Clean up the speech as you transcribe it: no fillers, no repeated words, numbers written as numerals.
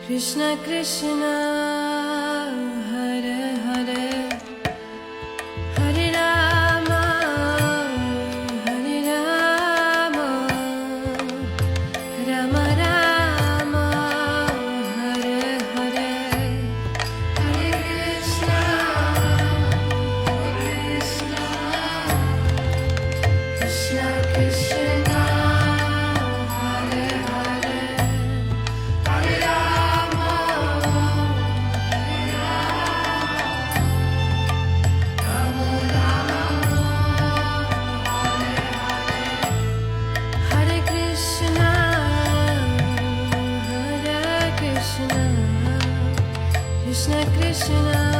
Krishna Krishna Hare Hare Hare Rama Hare Rama Rama Rama Hare Hare Hare Krishna Hare Krishna Krishna Krishna Hare Hare Hare Rama Rama Rama Hare Krishna Hare Krishna Krishna Krishna